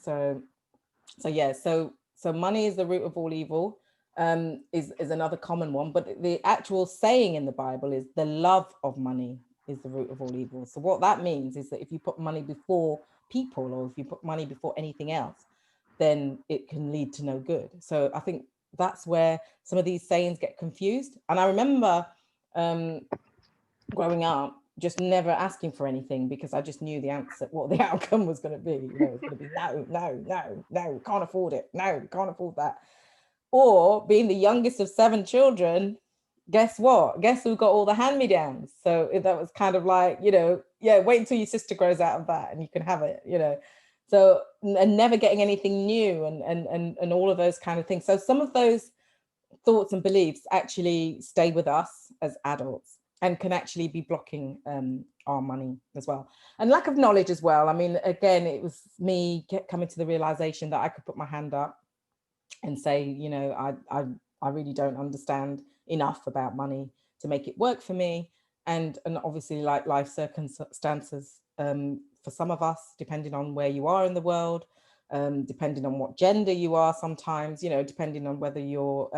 So yeah, so money is the root of all evil, is another common one, but the actual saying in the Bible is the love of money is the root of all evil. So what that means is that if you put money before people, or if you put money before anything else, then it can lead to no good. So I think that's where some of these sayings get confused. And I remember growing up just never asking for anything, because I just knew the answer, what the outcome was going to be. You know, it's going to be no, no, no, no, can't afford it. No, can't afford that. Or being the youngest of 7 children, guess what? Guess who got all the hand-me-downs? So that was kind of like, you know, yeah, wait until your sister grows out of that and you can have it, you know. So, and never getting anything new, and all of those kind of things. So some of those thoughts and beliefs actually stay with us as adults and can actually be blocking our money as well. And lack of knowledge as well. I mean, again, it was me coming to the realization that I could put my hand up and say, you know, I really don't understand enough about money to make it work for me. And obviously, like, life circumstances for some of us, depending on where you are in the world, depending on what gender you are, sometimes, you know, depending on whether you're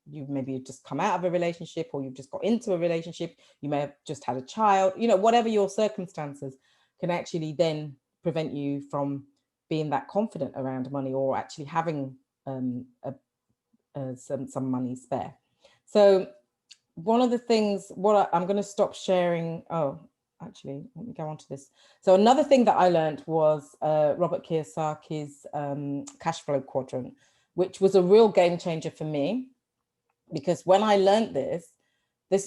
you've maybe just come out of a relationship, or you've just got into a relationship, you may have just had a child, you know, whatever your circumstances, can actually then prevent you from being that confident around money, or actually having some money spare. So one of the things, I'm going to stop sharing. Oh, actually, let me go on to this. So another thing that I learned was Robert Kiyosaki's cash flow quadrant, which was a real game changer for me, because when I learned this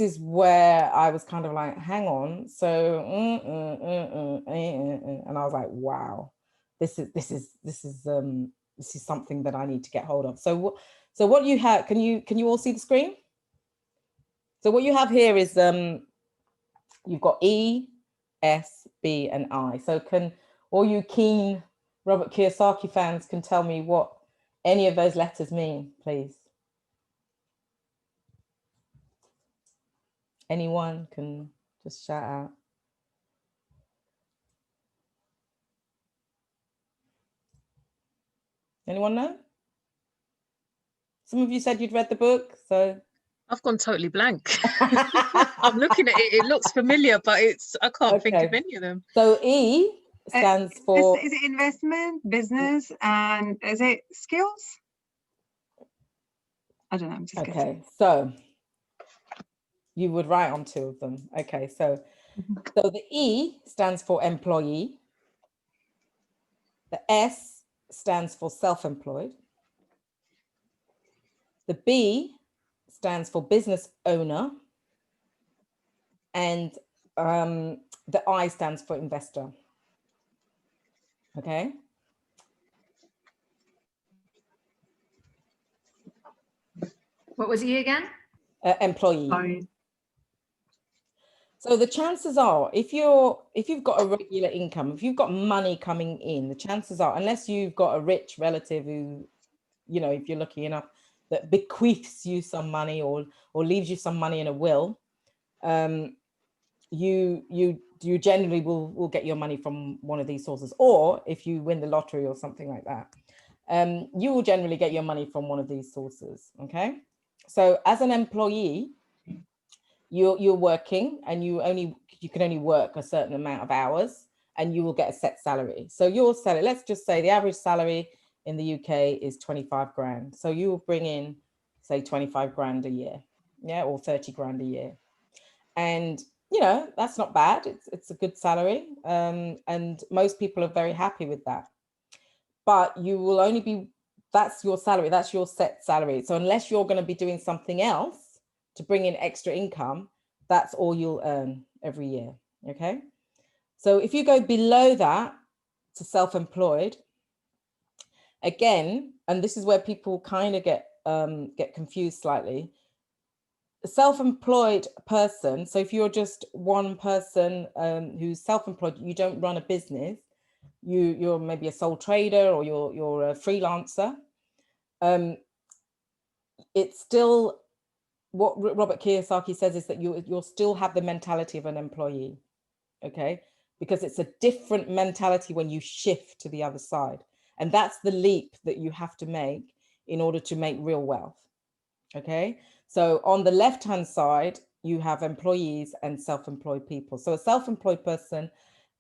is where I was kind of like, hang on. So, and I was like, wow, this is something that I need to get hold of. So what you have, can you all see the screen? So what you have here is you've got E, S, B, and I. So can all you keen Robert Kiyosaki fans can tell me what any of those letters mean, please? Anyone can just shout out. Anyone know? Some of you said you'd read the book, so I've gone totally blank. I'm looking at it, it looks familiar, but I can't think of any of them. So E stands for... Is it investment, business, and is it skills? I don't know, I'm just guessing. So you would write on 2 of them. Okay, so the E stands for employee. The S stands for self-employed. The B stands for business owner. And the I stands for investor. Okay. What was E again? Employee. Sorry. So the chances are, if you've got a regular income, if you've got money coming in, the chances are, unless you've got a rich relative who, you know, if you're lucky enough, that bequeaths you some money or leaves you some money in a will, you generally will get your money from one of these sources. Or if you win the lottery or something like that, you will generally get your money from one of these sources. Okay, so as an employee, you're working, and you can only work a certain amount of hours, and you will get a set salary. So your salary, let's just say the average salary in the UK is 25 grand. So you will bring in, say, 25 grand a year, yeah, or 30 grand a year. And, you know, that's not bad. It's a good salary. And most people are very happy with that. But you will only be, that's your salary, that's your set salary. So unless you're going to be doing something else to bring in extra income, that's all you'll earn every year. Okay. So if you go below that to self-employed, again, and this is where people kind of get confused slightly. A self-employed person, so if you're just one person who's self-employed, you don't run a business, you're maybe a sole trader, or you're a freelancer, it's still, what Robert Kiyosaki says is that you'll still have the mentality of an employee, okay? Because it's a different mentality when you shift to the other side. And that's the leap that you have to make in order to make real wealth. Okay, so on the left-hand side, you have employees and self-employed people. So a self-employed person,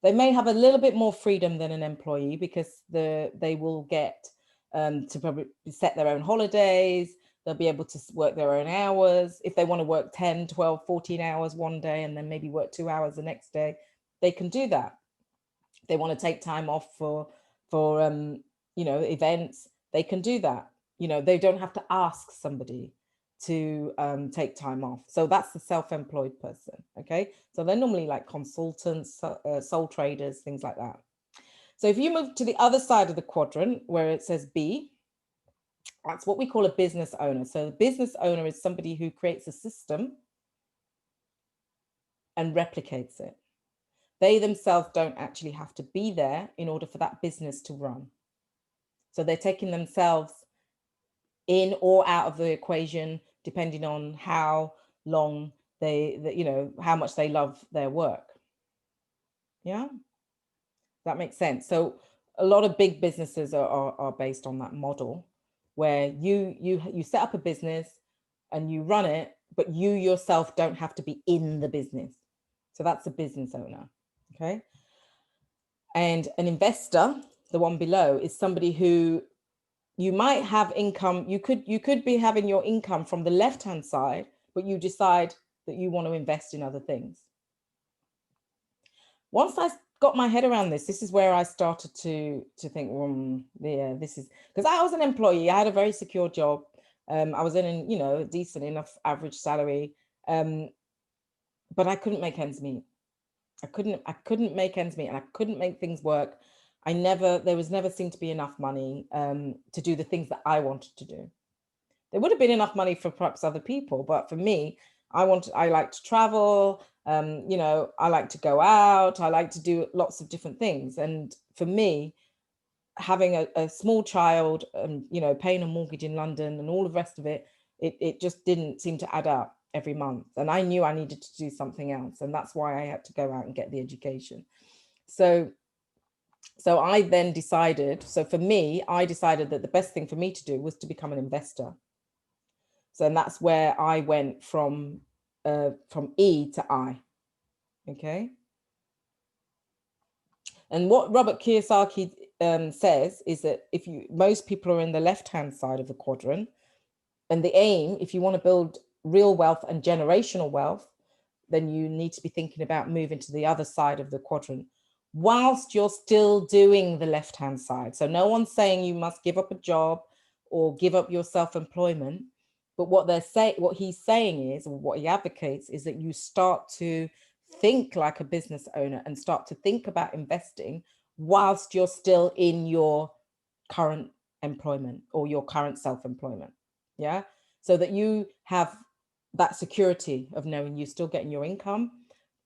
they may have a little bit more freedom than an employee because they will get to probably set their own holidays. They'll be able to work their own hours. If they want to work 10, 12, 14 hours one day and then maybe work 2 hours the next day, they can do that. If they want to take time off for you know, events, they can do that. You know, they don't have to ask somebody to take time off. So that's the self-employed person. Okay, so they're normally like consultants, sole traders, things like that. So if you move to the other side of the quadrant where it says B, that's what we call a business owner. So a business owner is somebody who creates a system and replicates it. They themselves don't actually have to be there in order for that business to run. So they're taking themselves in or out of the equation, depending on how long you know, how much they love their work. Yeah, that makes sense. So a lot of big businesses are based on that model where you set up a business and you run it, but you yourself don't have to be in the business. So that's a business owner. Okay. And an investor, the one below, is somebody who you might have income. You could be having your income from the left-hand side, but you decide that you want to invest in other things. Once I got my head around this is where I started to think, yeah, this is, because I was an employee. I had a very secure job. I was in, you know, a decent enough average salary, but I couldn't make ends meet. I couldn't make ends meet, and I couldn't make things work. There was never seemed to be enough money to do the things that I wanted to do. There would have been enough money for perhaps other people, but for me, I like to travel. You know, I like to go out. I like to do lots of different things. And for me, having a small child, you know, paying a mortgage in London and all the rest of it, it just didn't seem to add up every month. And I knew I needed to do something else. And that's why I had to go out and get the education. So I then decided, so for me, I decided that the best thing for me to do was to become an investor. So and that's where I went from E to I. Okay. And what Robert Kiyosaki says is that most people are in the left-hand side of the quadrant, and the aim, if you want to build real wealth and generational wealth, then you need to be thinking about moving to the other side of the quadrant whilst you're still doing the left-hand side. So no one's saying you must give up a job or give up your self-employment, but what he's saying is, or what he advocates is that you start to think like a business owner and start to think about investing whilst you're still in your current employment or your current self-employment. Yeah. So that you have that security of knowing you're still getting your income,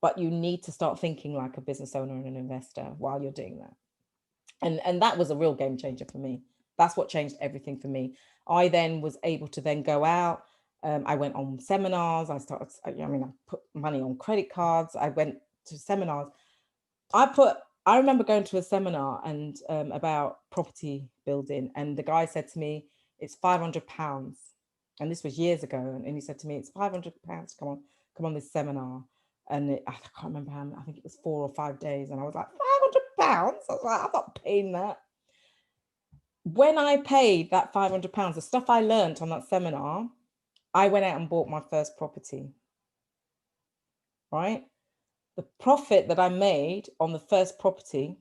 but you need to start thinking like a business owner and an investor while you're doing that. And that was a real game changer for me. That's what changed everything for me. I then was able to then go out. I went on seminars. I put money on credit cards. I went to seminars. I remember going to a seminar and about property building, and the guy said to me, it's £500. And this was years ago. And he said to me, it's £500 to come on this seminar. And I can't remember how many, I think it was 4 or 5 days. And I was like, £500? I was like, I'm not paying that. When I paid that £500, the stuff I learned on that seminar, I went out and bought my first property, right? The profit that I made on the first property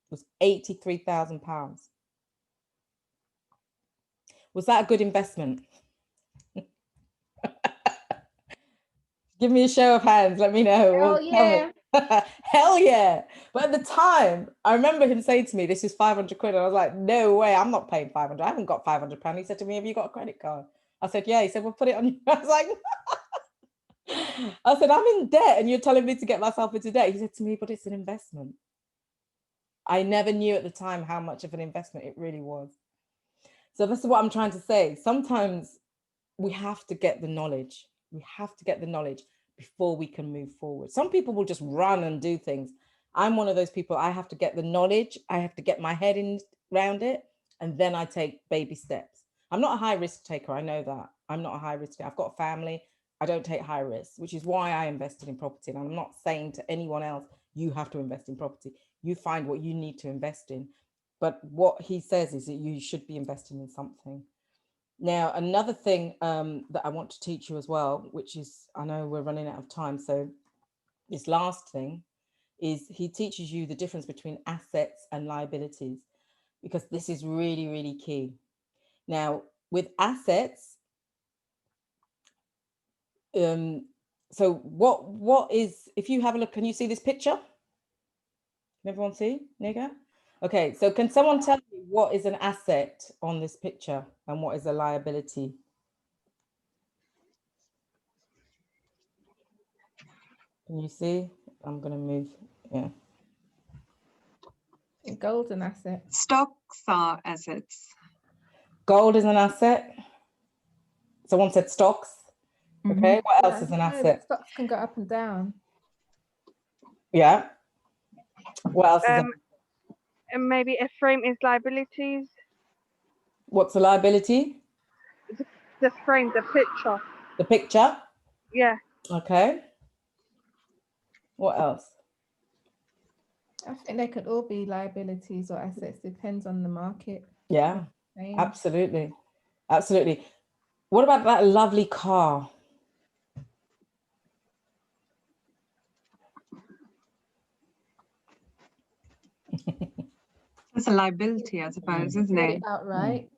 was £83,000. Was that a good investment? Give me a show of hands. Let me know. Hell yeah. Hell yeah. But at the time, I remember him saying to me, this is 500 quid. And I was like, no way, I'm not paying 500. I haven't got £500. He said to me, have you got a credit card? I said, yeah. He said, well, put it on you. I was like, I said, I'm in debt and you're telling me to get myself into debt. He said to me, but it's an investment. I never knew at the time how much of an investment it really was. So this is what I'm trying to say. Sometimes we have to get the knowledge. We have to get the knowledge before we can move forward. Some people will just run and do things. I'm one of those people. I have to get the knowledge. I have to get my head in around it. and then I take baby steps. I'm not a high risk taker. I know that. I'm not a high risk taker. I've got a family. I don't take high risk, which is why I invested in property. And I'm not saying to anyone else, you have to invest in property. You find what you need to invest in. But what he says is that you should be investing in something. Now, another thing that I want to teach you as well, which is, I know we're running out of time. So this last thing is he teaches you the difference between assets and liabilities, because this is really, really key. Now, with assets, so what is, if you have a look, can you see this picture? Can everyone see, Niga? Okay, so can someone tell me what is an asset on this picture and what is a liability? Can you see? I'm going to move. Yeah. Gold's an asset. Stocks are assets. Gold is an asset. Someone said stocks. Okay. What else is an asset? Stocks can go up and down. Yeah. What else is And maybe a frame is liabilities. what's a liability? The frame, the picture. The picture. Yeah. Okay. What else? I think they could all be liabilities or assets, depends on the market. Yeah, Same. absolutely. Absolutely. What about that lovely car? It's a liability, I suppose, isn't Get it? it outright,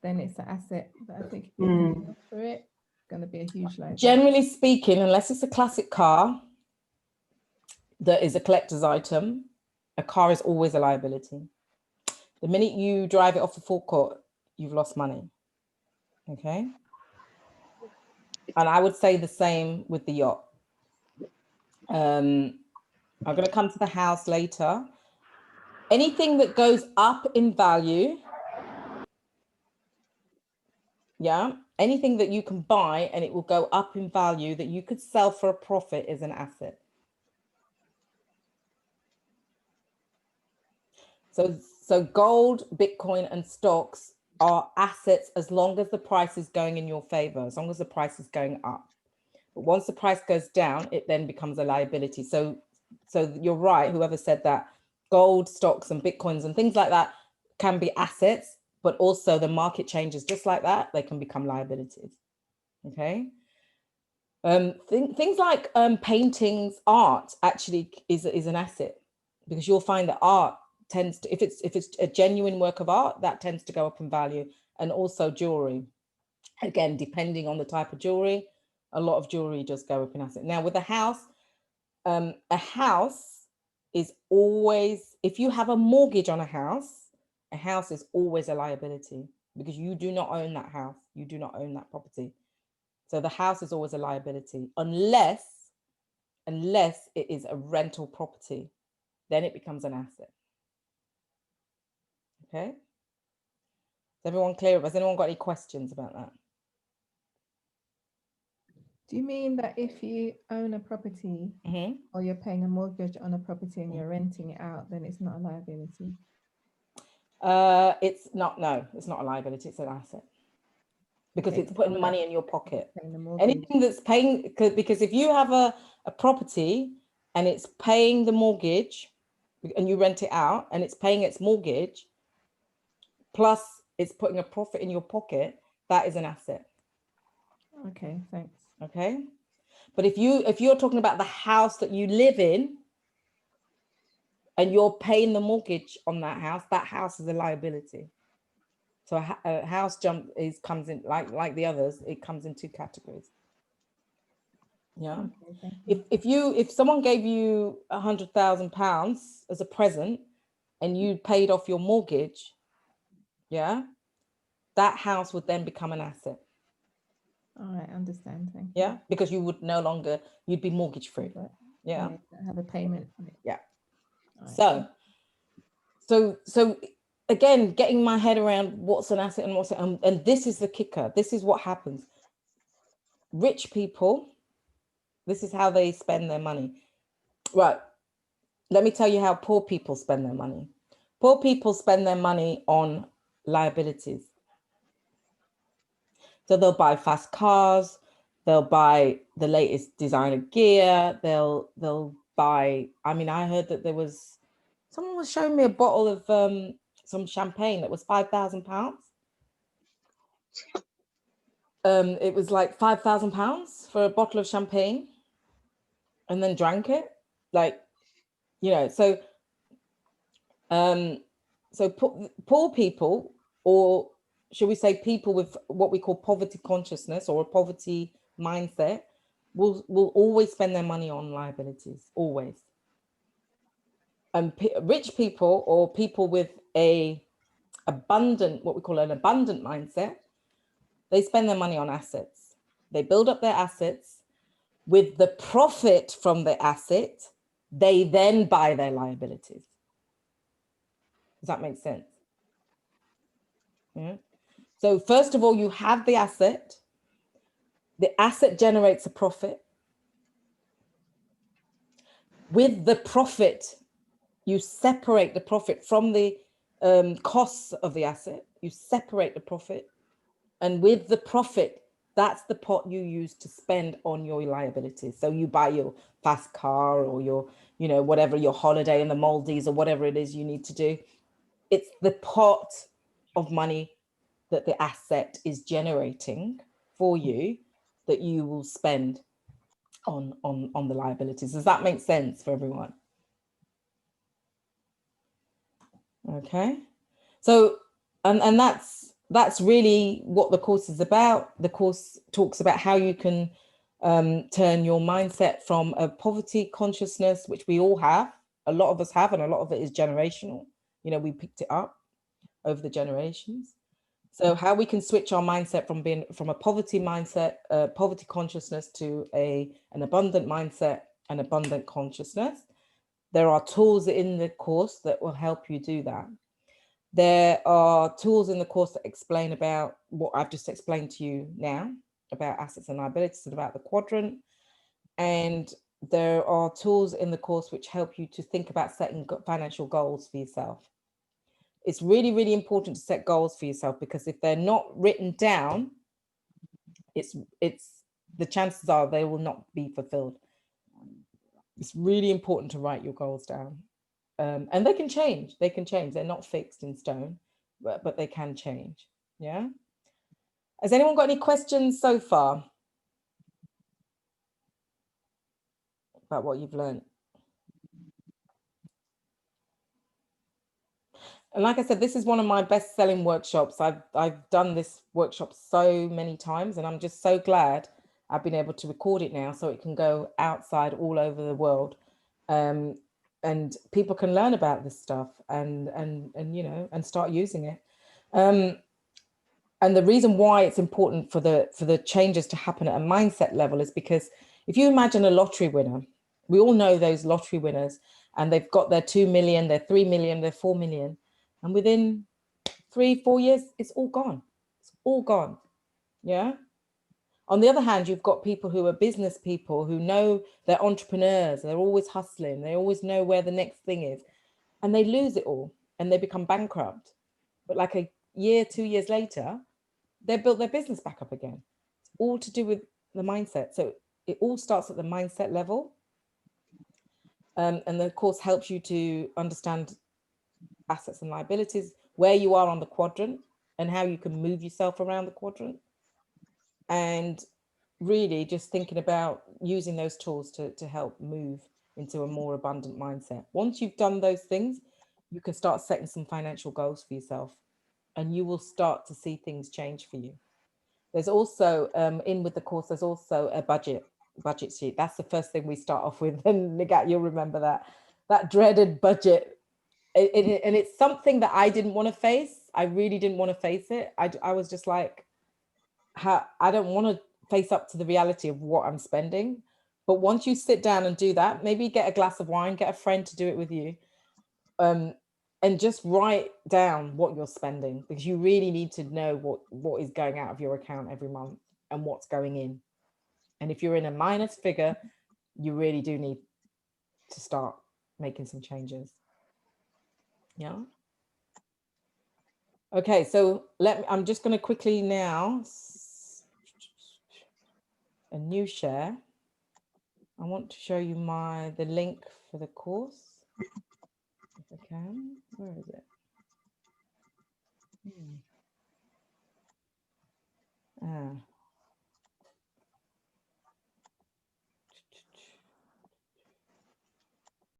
then it's an asset. But I think if you pay for it, it's going to be a huge liability. Generally speaking, unless it's a classic car that is a collector's item, a car is always a liability. The minute you drive it off the forecourt, you've lost money. Okay. And I would say the same with the yacht. I'm going to come to the house later. Anything that goes up in value, yeah, anything that you can buy and it will go up in value that you could sell for a profit is an asset. So gold, Bitcoin, and stocks are assets as long as the price is going in your favor, as long as the price is going up. But once the price goes down, it then becomes a liability. So you're right, whoever said that, gold, stocks, and Bitcoins and things like that can be assets, but also the market changes just like that, they can become liabilities. Okay. Things like paintings, art actually is an asset, because you'll find that art tends to, if it's a genuine work of art, that tends to go up in value. And also jewelry, again, depending on the type of jewelry, a lot of jewelry does go up in asset. Now with a house is always, if you have a mortgage on a house is always a liability, because you do not own that house, you do not own that property. So the house is always a liability, unless it is a rental property, then it becomes an asset. Okay. Is everyone clear? Has anyone got any questions about that? Do you mean that if you own a property or you're paying a mortgage on a property and you're renting it out, then it's not a liability? It's not, no, it's not a liability, it's an asset. Because Okay, it's putting money in your pocket. paying the mortgage. Anything that's paying, because if you have a property and it's paying the mortgage and you rent it out and it's paying its mortgage, plus it's putting a profit in your pocket, that is an asset. Okay, thanks. Okay. But if you're talking about the house that you live in and you're paying the mortgage on that house is a liability. So a house comes in like the others, it comes in two categories. Yeah. Okay, if someone gave you £100,000 as a present and you paid off your mortgage, yeah, that house would then become an asset. All right, understand. Thank you. Yeah, because you would no longer, you'd be mortgage free. Yeah. Have a payment on it. Yeah. Right. So again, getting my head around what's an asset and what's and this is the kicker. This is what happens. Rich people, this is how they spend their money. Right. Let me tell you how poor people spend their money. Poor people spend their money on liabilities. So they'll buy fast cars, they'll buy the latest designer gear, they'll buy, I mean, I heard that someone was showing me a bottle of some champagne that was £5,000. It was like £5,000 for a bottle of champagne, and then drank it. Like, you know, so poor people, or should we say people with what we call poverty consciousness or a poverty mindset, will always spend their money on liabilities, always. And rich people, or people with what we call an abundant mindset, they spend their money on assets. They build up their assets. With the profit from the asset, they then buy their liabilities. Does that make sense? Yeah. So first of all, you have the asset. The asset generates a profit. With the profit, you separate the profit from the costs of the asset. You separate the profit. And with the profit, that's the pot you use to spend on your liabilities. So you buy your fast car, or your, you know, whatever, your holiday in the Maldives, or whatever it is you need to do. It's the pot of money that the asset is generating for you that you will spend on the liabilities. Does that make sense for everyone? Okay. So, and that's really what the course is about. The course talks about how you can turn your mindset from a poverty consciousness, which we all have, a lot of us have, and a lot of it is generational. You know, we picked it up over the generations. So how we can switch our mindset from a poverty mindset, poverty consciousness, to an abundant mindset, an abundant consciousness. There are tools in the course that will help you do that. There are tools in the course that explain about what I've just explained to you now, about assets and liabilities, and about the quadrant. And there are tools in the course which help you to think about setting financial goals for yourself. It's really, really important to set goals for yourself, because if they're not written down, the chances are they will not be fulfilled. It's really important to write your goals down. And they can change. They're not fixed in stone, but they can change. Yeah. Has anyone got any questions so far about what you've learned? And like I said, this is one of my best-selling workshops. I've done this workshop so many times, and I'm just so glad I've been able to record it now, so it can go outside all over the world, and people can learn about this stuff and you know, and start using it. And the reason why it's important for the changes to happen at a mindset level is because if you imagine a lottery winner, we all know those lottery winners, and they've got their 2 million, their 3 million, their 4 million. And within 3-4 years, it's all gone. It's all gone. Yeah. On the other hand, you've got people who are business people, who know they're entrepreneurs. They're always hustling. They always know where the next thing is, and they lose it all and they become bankrupt. But like a year, 2 years later, they built their business back up again. It's all to do with the mindset. So it all starts at the mindset level. And the course helps you to understand assets and liabilities, where you are on the quadrant, and how you can move yourself around the quadrant. And really just thinking about using those tools to help move into a more abundant mindset. Once you've done those things, you can start setting some financial goals for yourself, and you will start to see things change for you. There's also, in with the course, there's also a budget sheet. That's the first thing we start off with. And Nigat, you'll remember that dreaded budget. And it's something that I didn't want to face. I really didn't want to face it. I was just like, I don't want to face up to the reality of what I'm spending. But once you sit down and do that, maybe get a glass of wine, get a friend to do it with you, and just write down what you're spending, because you really need to know what is going out of your account every month and what's going in. And if you're in a minus figure, you really do need to start making some changes. Yeah. Okay, so I'm just going to quickly now, a new share. I want to show you the link for the course, if I can. Where is it?